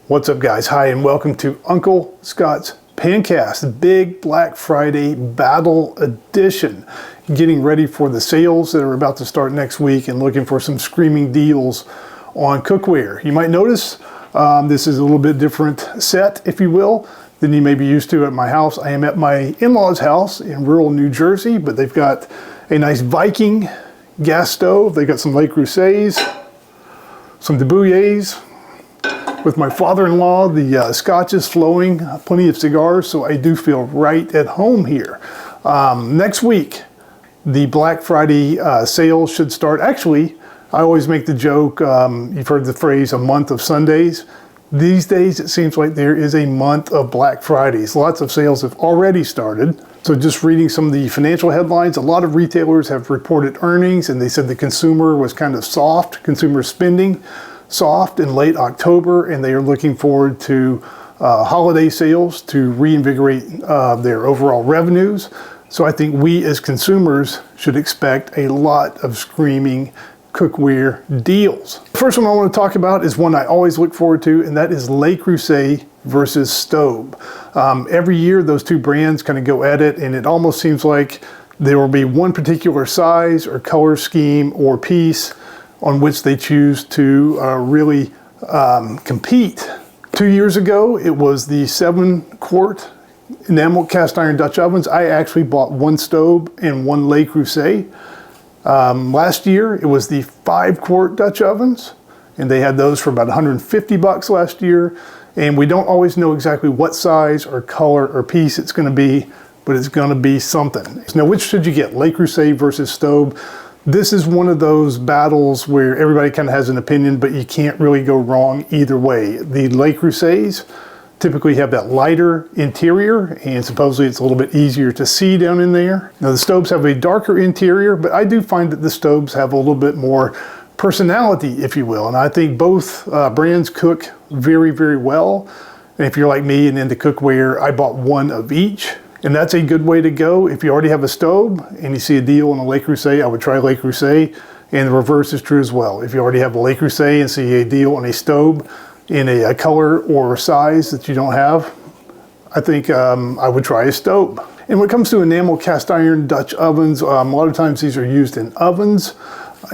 What's up, guys? Hi, and welcome to Uncle Scott's Pancast, Big Black Friday Battle Edition. Getting ready for the sales that are about to start next week and looking for some screaming deals on cookware. You might notice this is a little bit different set, if you will, than you may be used to at my house. I am at my in-laws' house in rural New Jersey, but they've got a nice Viking gas stove. They got some Le Creusets, some Debouillets. With my father-in-law, the scotch is flowing, plenty of cigars, so I do feel right at home here. Next week, the Black Friday sale should start. Actually, I always make the joke, you've heard the phrase, a month of Sundays. These days, it seems like there is a month of Black Fridays. Lots of sales have already started. So just reading some of the financial headlines, a lot of retailers have reported earnings, and they said the consumer was kind of soft, consumer spending soft in late October, and they are looking forward to holiday sales to reinvigorate their overall revenues. So I think we as consumers should expect a lot of screaming cookware deals. The first one I want to talk about is one I always look forward to, and that is Le Creuset versus Staub. Every year those two brands kind of go at it, and it almost seems like there will be one particular size or color scheme or piece on which they choose to really compete. 2 years ago, it was the 7-quart enamel cast iron Dutch ovens. I actually bought one Staub and one Le Creuset. Last year, it was the 5-quart Dutch ovens, and they had those for about 150 bucks last year. And we don't always know exactly what size or color or piece it's gonna be, but it's gonna be something. Now, which should you get, Le Creuset versus Staub? This is one of those battles where everybody kind of has an opinion, but you can't really go wrong either way. The Le Creusets typically have that lighter interior, and supposedly it's a little bit easier to see down in there. Now the Staubs have a darker interior, but I do find that the Staubs have a little bit more personality, if you will. And I think both brands cook very, very well. And if you're like me and into cookware, I bought one of each. And that's a good way to go. If you already have a Staub and you see a deal on a Le Creuset, I would try Le Creuset, and the reverse is true as well. If you already have a Le Creuset and see a deal on a Staub in a color or size that you don't have, I think I would try a Staub. And when it comes to enamel cast iron Dutch ovens, a lot of times these are used in ovens.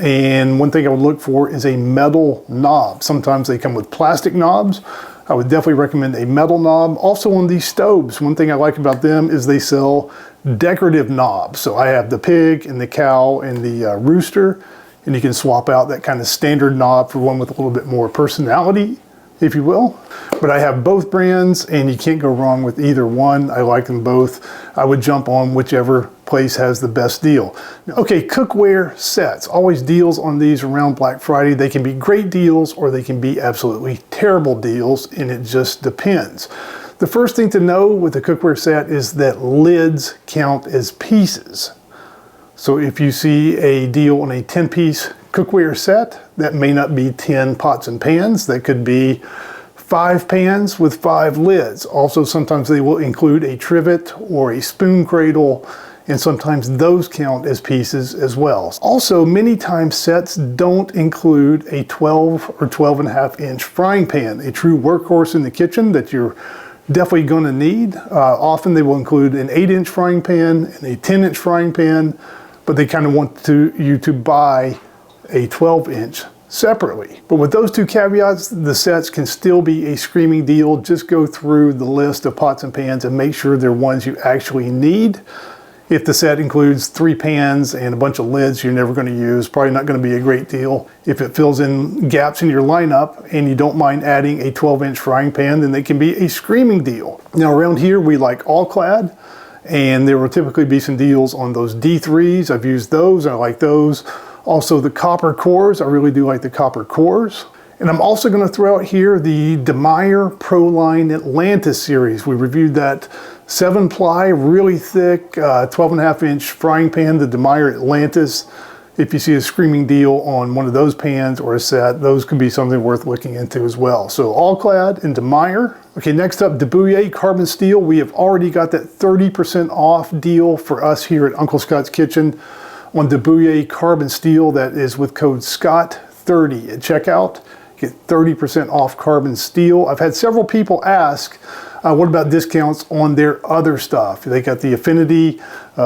And one thing I would look for is a metal knob. Sometimes they come with plastic knobs. I would definitely recommend a metal knob. Also on these Staubs, one thing I like about them is they sell decorative knobs. So I have the pig and the cow and the rooster, and you can swap out that kind of standard knob for one with a little bit more personality, if you will. But I have both brands, and you can't go wrong with either one. I like them both. I would jump on whichever place has the best deal. Okay, cookware sets. Always deals on these around Black Friday. They can be great deals or they can be absolutely terrible deals, and it just depends. The first thing to know with a cookware set is that lids count as pieces. So if you see a deal on a 10-piece cookware set, that may not be 10 pots and pans. That could be 5 pans with 5 lids. Also, sometimes they will include a trivet or a spoon cradle, and sometimes those count as pieces as well. Also, many times sets don't include a 12 or 12.5-inch frying pan, a true workhorse in the kitchen that you're definitely going to need. Often they will include an 8-inch frying pan and a 10-inch frying pan, but they kind of want you to buy a 12-inch separately. But with those two caveats, the sets can still be a screaming deal. Just go through the list of pots and pans and make sure they're ones you actually need. If the set includes 3 pans and a bunch of lids you're never going to use, probably not going to be a great deal. If it fills in gaps in your lineup and you don't mind adding a 12-inch frying pan, then they can be a screaming deal. Now around here we like all-clad, and there will typically be some deals on those D3s. I've used those, I like those. Also the copper cores, I really do like the copper cores. And I'm also going to throw out here the Meyer ProLine Atlantis series. We reviewed that 7-ply, really thick, 12.5-inch frying pan, the Meyer Atlantis. If you see a screaming deal on one of those pans or a set, those could be something worth looking into as well. So all-clad and Meyer. Okay, next up, Debouillets carbon steel. We have already got that 30% off deal for us here at Uncle Scott's Kitchen on Debouillets carbon steel. That is with code SCOTT30 at checkout. get 30% off carbon steel. I've had several people ask, what about discounts on their other stuff? They got the Affinity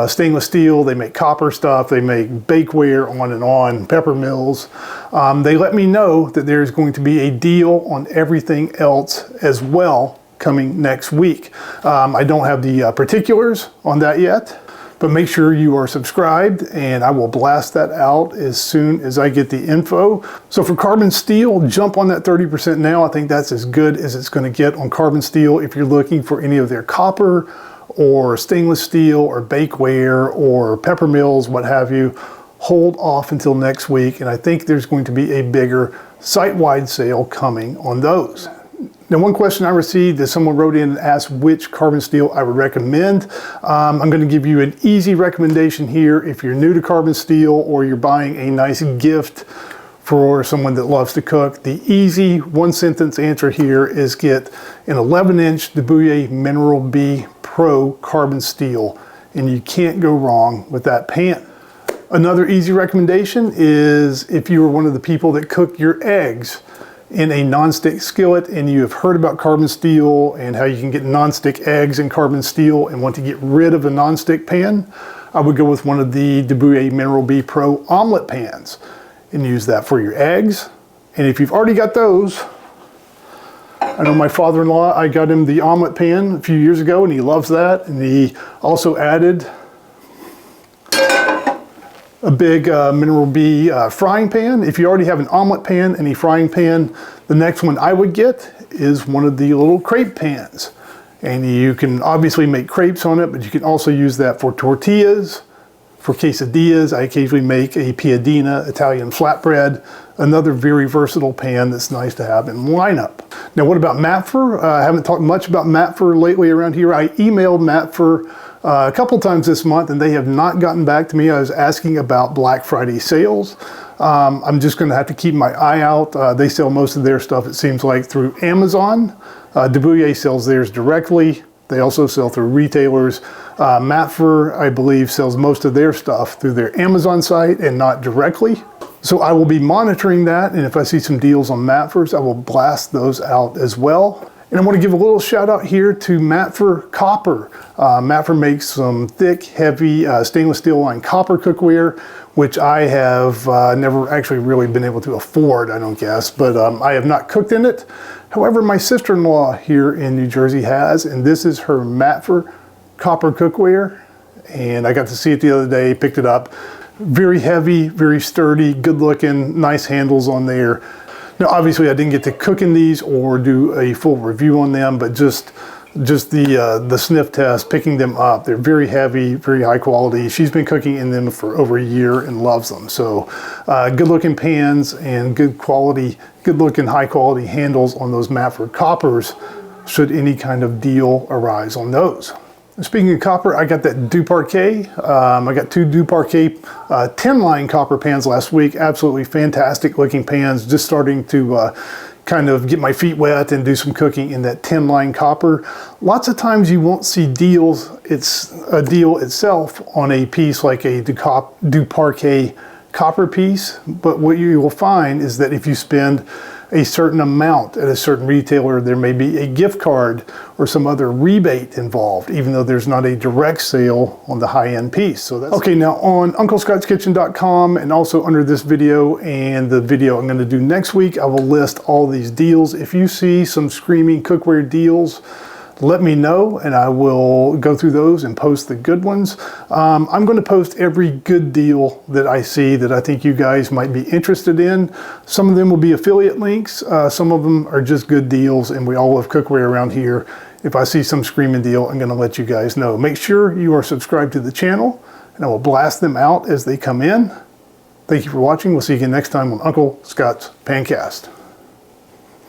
stainless steel, they make copper stuff, they make bakeware, on and on, pepper mills. They let me know that there's going to be a deal on everything else as well coming next week. I don't have the particulars on that yet, but make sure you are subscribed and I will blast that out as soon as I get the info. So for carbon steel, jump on that 30% now. I think that's as good as it's going to get on carbon steel. If you're looking for any of their copper or stainless steel or bakeware or pepper mills, what have you, hold off until next week. And I think there's going to be a bigger site-wide sale coming on those. Now, one question I received is someone wrote in and asked which carbon steel I would recommend. I'm going to give you an easy recommendation here if you're new to carbon steel or you're buying a nice gift for someone that loves to cook. The easy one-sentence answer here is get an 11-inch Debouille Mineral B Pro carbon steel, and you can't go wrong with that pan. Another easy recommendation is if you are one of the people that cook your eggs in a non-stick skillet and you have heard about carbon steel and how you can get non-stick eggs in carbon steel and want to get rid of a non-stick pan, I would go with one of the Debouille Mineral B Pro omelet pans and use that for your eggs. And if you've already got those, I know my father-in-law, I got him the omelet pan a few years ago and he loves that. And he also added a big Mineral B frying pan. If you already have an omelet pan and a frying pan, the next one I would get is one of the little crepe pans. And you can obviously make crepes on it, but you can also use that for tortillas, for quesadillas. I occasionally make a piadina Italian flatbread, another very versatile pan that's nice to have in the lineup. Now, what about Matfer? I haven't talked much about Matfer lately around here. I emailed Matfer a couple times this month and they have not gotten back to me. I was asking about Black Friday sales. I'm just going to have to keep my eye out. They sell most of their stuff, it seems like, through Amazon. Debouille sells theirs directly. They also sell through retailers. Matfer, I believe, sells most of their stuff through their Amazon site and not directly. So I will be monitoring that, and if I see some deals on Matfers, I will blast those out as well. And I want to give a little shout out here to Matfer Copper. Matfer makes some thick, heavy stainless steel line copper cookware, which I have never actually really been able to afford, I don't guess, but I have not cooked in it. However, my sister-in-law here in New Jersey has, and this is her Matfer copper cookware. And I got to see it the other day, picked it up. Very heavy, very sturdy, good looking, nice handles on there. Now, obviously I didn't get to cook in these or do a full review on them, but just the sniff test, picking them up, they're very heavy, very high quality. She's been cooking in them for over a year and loves them. So good looking pans and good quality, good looking high quality handles on those Matfer coppers should any kind of deal arise on those. Speaking of copper, I got that Du Parquet. I got two Du Parquet 10-line copper pans last week. Absolutely fantastic looking pans. Just starting to kind of get my feet wet and do some cooking in that 10-line copper. Lots of times you won't see deals. It's a deal itself on a piece like a Du Parquet copper piece. But what you will find is that if you spend a certain amount at a certain retailer, there may be a gift card or some other rebate involved, even though there's not a direct sale on the high-end piece. So that's okay. Now on UncleScottsKitchen.com and also under this video and the video I'm going to do next week, I will list all these deals. If you see some screaming cookware deals, let me know and I will go through those and post the good ones. I'm going to post every good deal that I see that I think you guys might be interested in. Some of them will be affiliate links. Some of them are just good deals, and we all love cookware around here. If I see some screaming deal, I'm going to let you guys know. Make sure you are subscribed to the channel and I will blast them out as they come in. Thank you for watching. We'll see you again next time on Uncle Scott's Pancast.